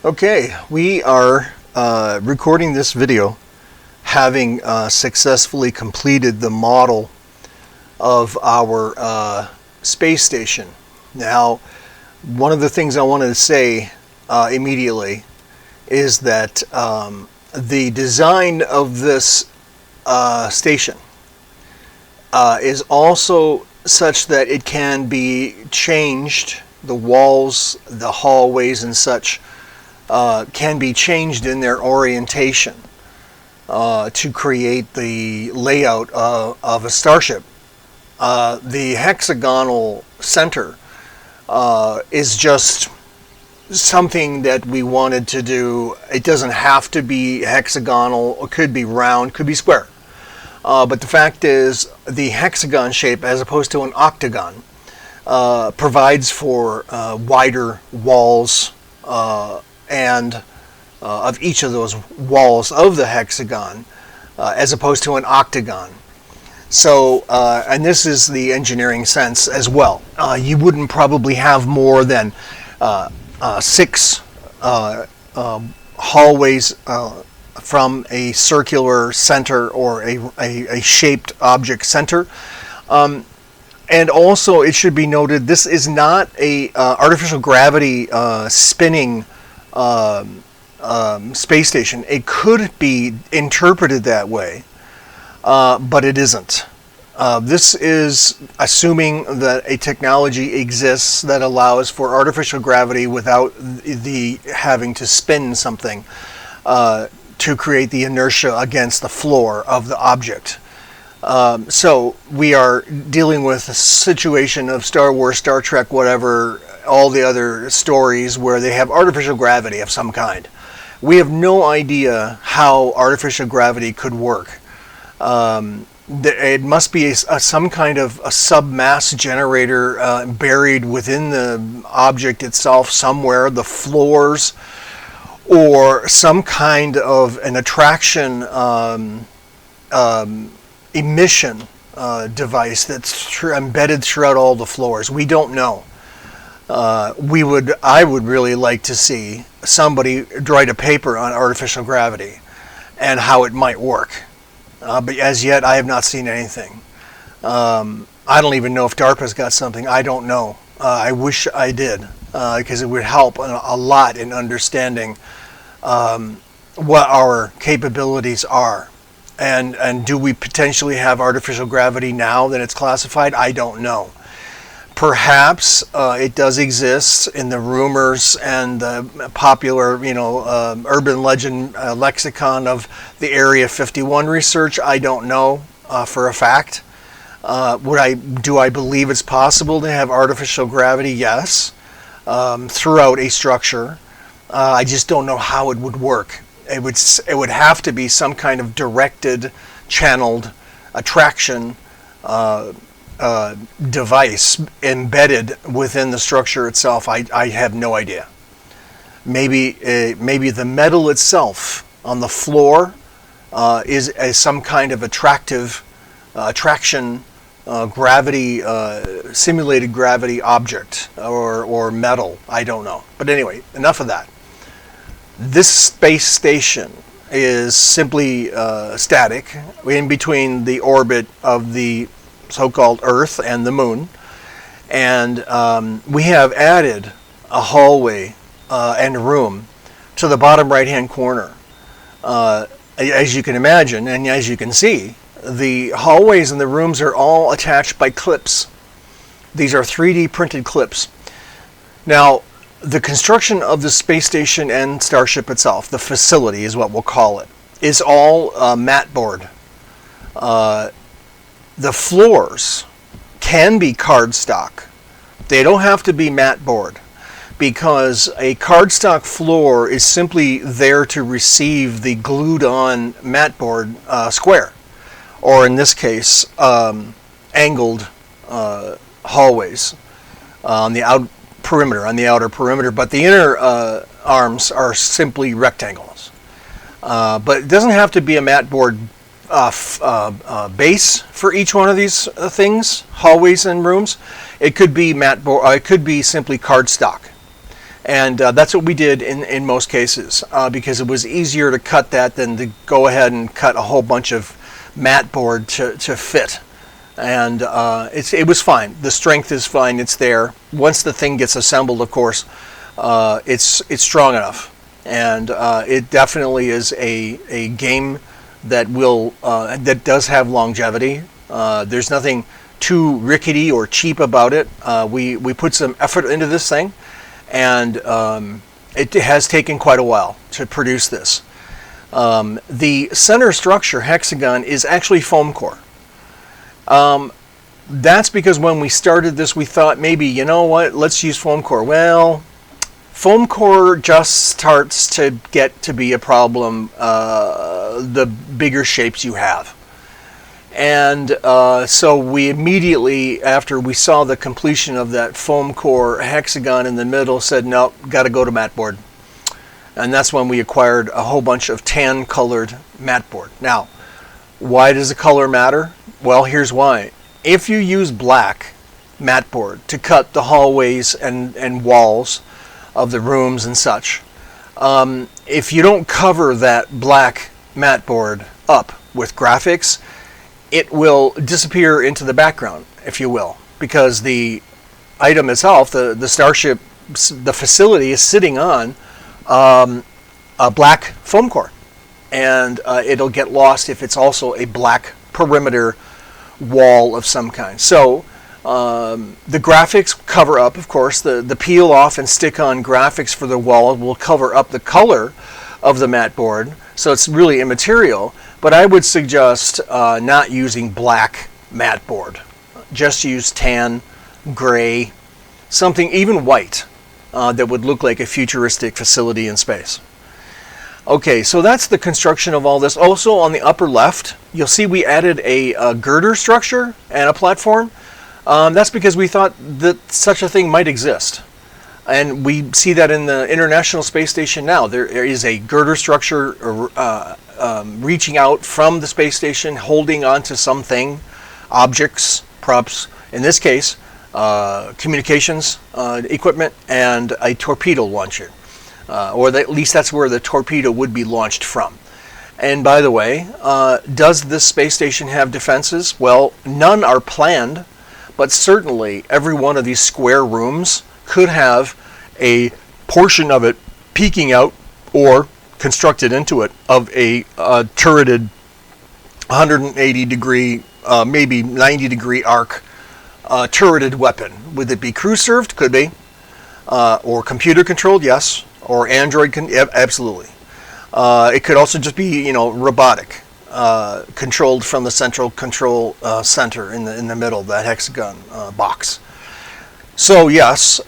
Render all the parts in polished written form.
Okay, we are recording this video having successfully completed the model of our space station. Now, one of the things I wanted to say immediately is that the design of this station is also such that it can be changed. The walls, the hallways and such can be changed in their orientation to create the layout of a starship. The hexagonal center is just something that we wanted to do. It doesn't have to be hexagonal. It could be round, could be square. But the fact is, the hexagon shape, as opposed to an octagon, provides for wider walls and of each of those walls of the hexagon, as opposed to an octagon. So, and this is the engineering sense as well. You wouldn't probably have more than 6 hallways from a circular center or a shaped object center. And also, it should be noted, this is not a artificial gravity spinning space station. It could be interpreted that way, but it isn't. This is assuming that a technology exists that allows for artificial gravity without the having to spin something to create the inertia against the floor of the object. So we are dealing with a situation of Star Wars, Star Trek, whatever, all the other stories where they have artificial gravity of some kind. We have no idea how artificial gravity could work. It must be some kind of a submass generator buried within the object itself somewhere, the floors, or some kind of an attraction emission device that's embedded throughout all the floors. We don't know. I would really like to see somebody write a paper on artificial gravity and how it might work. But as yet, I have not seen anything. I don't even know if DARPA's got something. I don't know. I wish I did, because it would help a lot in understanding what our capabilities are. And do we potentially have artificial gravity now that it's classified? I don't know. Perhaps it does exist in the rumors and the popular, urban legend lexicon of the Area 51 research. I don't know for a fact. Do I believe it's possible to have artificial gravity? Yes, throughout a structure. I just don't know how it would work. It would have to be some kind of directed, channeled attraction device embedded within the structure itself. I have no idea. Maybe the metal itself on the floor is some kind of attraction gravity, simulated gravity object or metal. I don't know. But anyway, enough of that. This space station is simply static in between the orbit of the so-called Earth and the Moon, and we have added a hallway and room to the bottom right-hand corner. As you can imagine, and as you can see, the hallways and the rooms are all attached by clips. These are 3D printed clips. Now, the construction of the space station and Starship itself, the facility is what we'll call it, is all mat board. The floors can be cardstock. They don't have to be mat board, because a cardstock floor is simply there to receive the glued on mat board square, or in this case, angled hallways on the outer perimeter, but the inner arms are simply rectangles. But it doesn't have to be a mat board base for each one of these things, hallways and rooms. It could be mat board. It could be simply cardstock. And that's what we did in most cases, because it was easier to cut that than to go ahead and cut a whole bunch of mat board to fit. And it was fine. The strength is fine. It's there. Once the thing gets assembled, of course, it's strong enough. And it definitely is a game that that does have longevity. There's nothing too rickety or cheap about it. We put some effort into this thing, and it has taken quite a while to produce this. The center structure, hexagon, is actually foam core. That's because when we started this, we thought maybe, you know what, let's use foam core. Well, foam core just starts to get to be a problem the bigger shapes you have. And so we immediately, after we saw the completion of that foam core hexagon in the middle, said, no, got to go to mat board. And that's when we acquired a whole bunch of tan colored mat board. Now, why does the color matter? Well, here's why. If you use black mat board to cut the hallways and walls of the rooms and such, if you don't cover that black mat board up with graphics, it will disappear into the background, if you will, because the item itself, the Starship, the facility is sitting on a black foam core, and it'll get lost if it's also a black perimeter wall of some kind. So the graphics cover up, of course, the peel off and stick on graphics for the wall will cover up the color of the mat board, so it's really immaterial. But I would suggest not using black mat board. Just use tan, gray, something even white that would look like a futuristic facility in space. Okay, so that's the construction of all this. Also on the upper left, you'll see we added a girder structure and a platform. That's because we thought that such a thing might exist. And we see that in the International Space Station now. There is a girder structure reaching out from the space station, holding onto something, objects, props, in this case, communications equipment, and a torpedo launcher. At least that's where the torpedo would be launched from. And by the way, does this space station have defenses? Well, none are planned, but certainly every one of these square rooms could have a portion of it peeking out or constructed into it of a turreted 180 degree, maybe 90 degree arc turreted weapon. Would it be crew served? Could be. Or computer controlled? Yes. Or Android? Absolutely. It could also just be, robotic, controlled from the central control center in the middle, that hexagon box. So yes,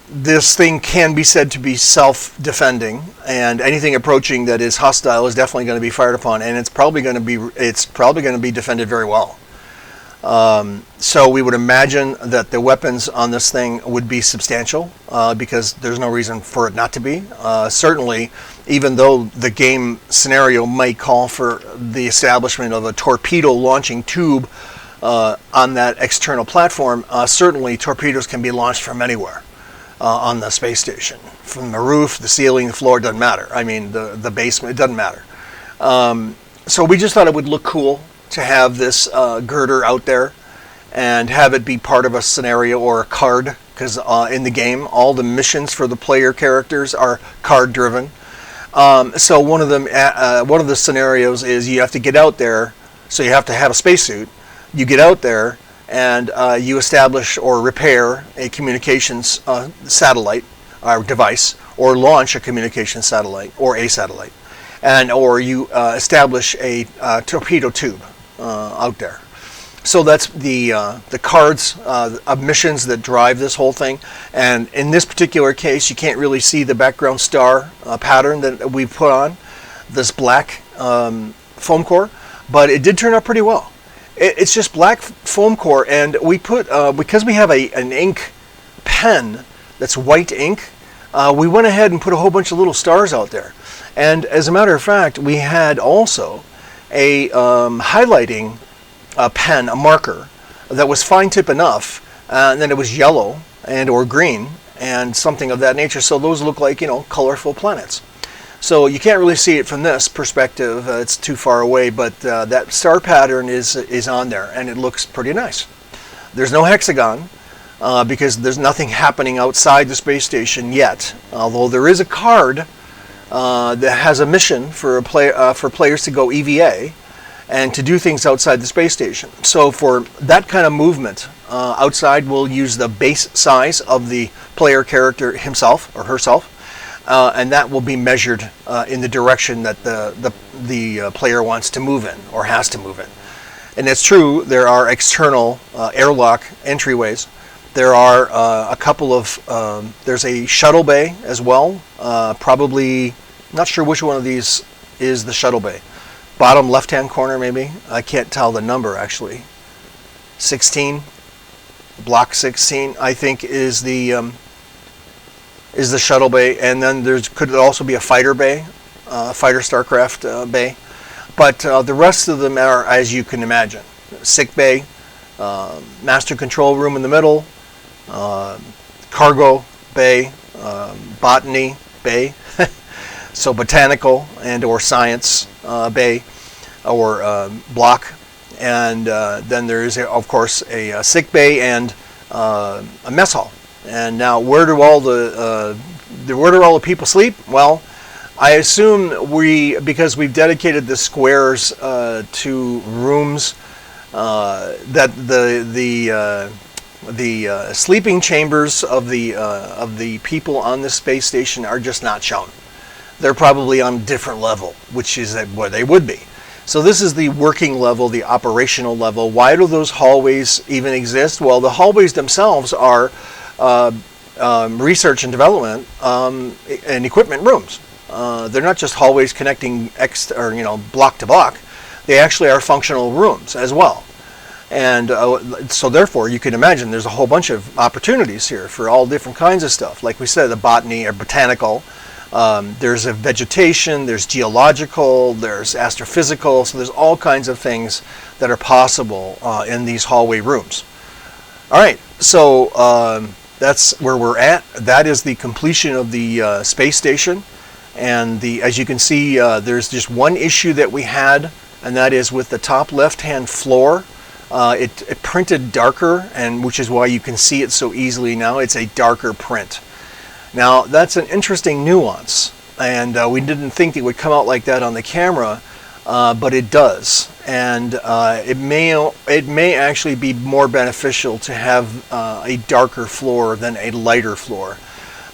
this thing can be said to be self-defending, and anything approaching that is hostile is definitely going to be fired upon, and it's probably going to be defended very well. So we would imagine that the weapons on this thing would be substantial, because there's no reason for it not to be. Certainly, even though the game scenario might call for the establishment of a torpedo launching tube on that external platform, certainly torpedoes can be launched from anywhere on the space station. From the roof, the ceiling, the floor, doesn't matter. I mean, the basement, it doesn't matter. So we just thought it would look cool to have this girder out there and have it be part of a scenario or a card, because in the game all the missions for the player characters are card driven. So one of the scenarios is you have to get out there, so you have to have a spacesuit. You get out there and you establish or repair a communications satellite or device, or launch a communications satellite or a satellite, or you establish a torpedo tube out there. So that's the cards of missions that drive this whole thing. And in this particular case, you can't really see the background star pattern that we've put on this black foam core, but it did turn out pretty well. It's just black foam core, and we put because we have an ink pen that's white ink. We went ahead and put a whole bunch of little stars out there. And as a matter of fact, we had also a highlighting pen, a marker, that was fine tip enough, and then it was yellow and or green, and something of that nature. So those look like, colorful planets. So you can't really see it from this perspective. It's too far away, but that star pattern is on there, and it looks pretty nice. There's no hexagon because there's nothing happening outside the space station yet, although there is a card that has a mission for players to go EVA and to do things outside the space station. So for that kind of movement outside, we'll use the base size of the player character himself or herself, and that will be measured in the direction that the player wants to move in or has to move in. And it's true, there are external airlock entryways. There are a couple of, there's a shuttle bay as well, probably, not sure which one of these is the shuttle bay. Bottom left-hand corner maybe, I can't tell the number actually. 16, block 16 I think is the shuttle bay, and then there could also be a fighter bay, fighter starcraft bay. But the rest of them are, as you can imagine, sick bay, master control room in the middle, cargo bay, botany bay, so botanical and or science bay or block, and then there is of course a sick bay and a mess hall. And now where do all the people sleep? Well, I assume because we've dedicated the squares to rooms, that the sleeping chambers of the people on the space station are just not shown. They're probably on a different level, which is where they would be. So this is the working level, the operational level. Why do those hallways even exist? Well, the hallways themselves are research and development and equipment rooms. They're not just hallways connecting block to block. They actually are functional rooms as well. And so therefore you can imagine there's a whole bunch of opportunities here for all different kinds of stuff. Like we said, the botany or botanical, there's a vegetation, there's geological, there's astrophysical, so there's all kinds of things that are possible in these hallway rooms. All right, so that's where we're at. That is the completion of the space station. And as you can see, there's just one issue that we had, and that is with the top left-hand floor. It printed darker, and which is why you can see it so easily now. It's a darker print. Now that's an interesting nuance, and we didn't think it would come out like that on the camera, but it does. And it may actually be more beneficial to have a darker floor than a lighter floor.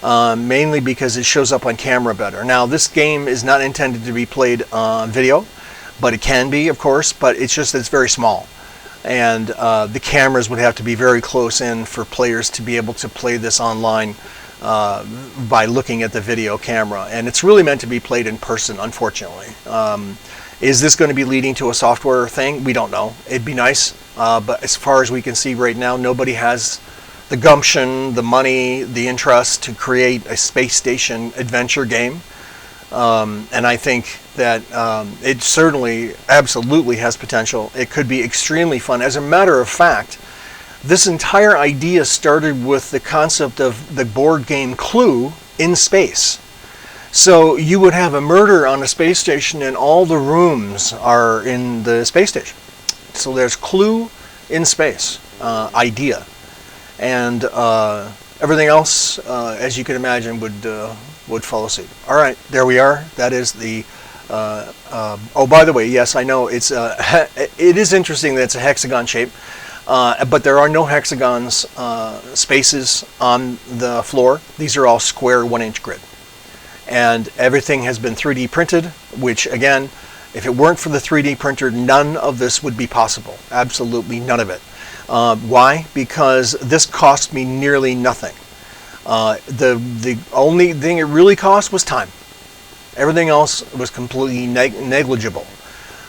Mainly because it shows up on camera better. Now this game is not intended to be played on video, but it can be, of course, but it's very small. And the cameras would have to be very close in for players to be able to play this online by looking at the video camera. And it's really meant to be played in person, unfortunately. Is this going to be leading to a software thing? We don't know. It'd be nice, but as far as we can see right now, nobody has the gumption, the money, the interest to create a space station adventure game. And I think that it certainly, absolutely has potential. It could be extremely fun. As a matter of fact, this entire idea started with the concept of the board game Clue in space. So you would have a murder on a space station and all the rooms are in the space station. So there's Clue in space idea. And everything else, as you can imagine, would follow suit. All right, there we are. That is the. Oh, by the way, yes, I know it is interesting that it's a hexagon shape, but there are no hexagons spaces on the floor. These are all square 1-inch grid, and everything has been 3D printed. Which again, if it weren't for the 3D printer, none of this would be possible. Absolutely none of it. Why? Because this cost me nearly nothing. The only thing it really cost was time. Everything else was completely negligible.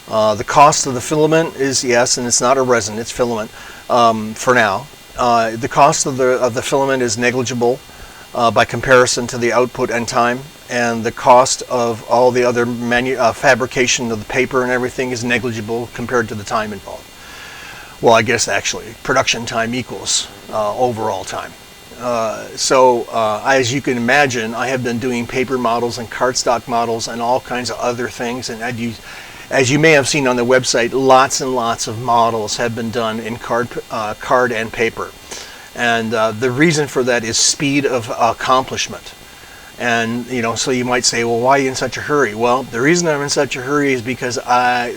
The cost of the filament is, yes, and it's not a resin, it's filament for now. The cost of the filament is negligible by comparison to the output and time, and the cost of all the other fabrication of the paper and everything is negligible compared to the time involved. Well, I guess actually production time equals overall time. As you can imagine, I have been doing paper models and cardstock models and all kinds of other things. And as you may have seen on the website, lots and lots of models have been done in card and paper. And the reason for that is speed of accomplishment. And so you might say, well, why are you in such a hurry? Well, the reason I'm in such a hurry is because I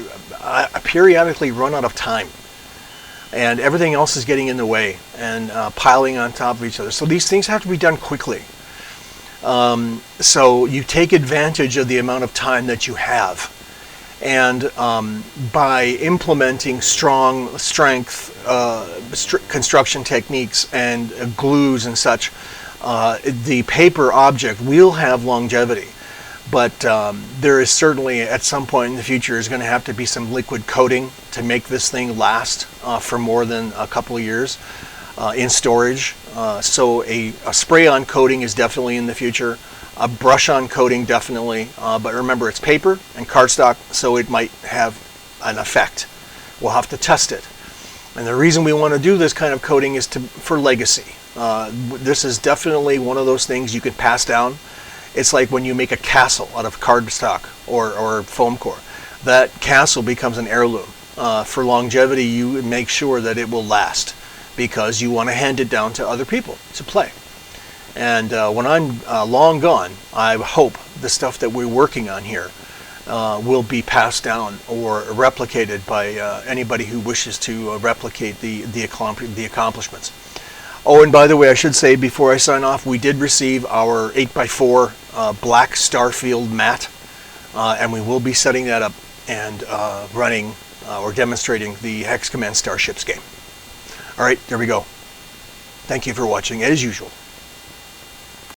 periodically run out of time, and everything else is getting in the way and piling on top of each other. So these things have to be done quickly. So you take advantage of the amount of time that you have, and by implementing strength construction techniques and glues and such, the paper object will have longevity. But there is certainly, at some point in the future, is going to have to be some liquid coating to make this thing last for more than a couple of years in storage. So a spray-on coating is definitely in the future. A brush-on coating definitely. But remember, it's paper and cardstock, so it might have an effect. We'll have to test it. And the reason we want to do this kind of coating is for legacy. This is definitely one of those things you can pass down. It's like when you make a castle out of cardstock or foam core. That castle becomes an heirloom. For longevity, you make sure that it will last because you want to hand it down to other people to play. And when I'm long gone, I hope the stuff that we're working on here will be passed down or replicated by anybody who wishes to replicate the accomplishments. Oh, and by the way, I should say before I sign off, we did receive our 8x4 black Starfield mat, and we will be setting that up and running or demonstrating the Hex Command Starships game. All right, there we go. Thank you for watching, as usual.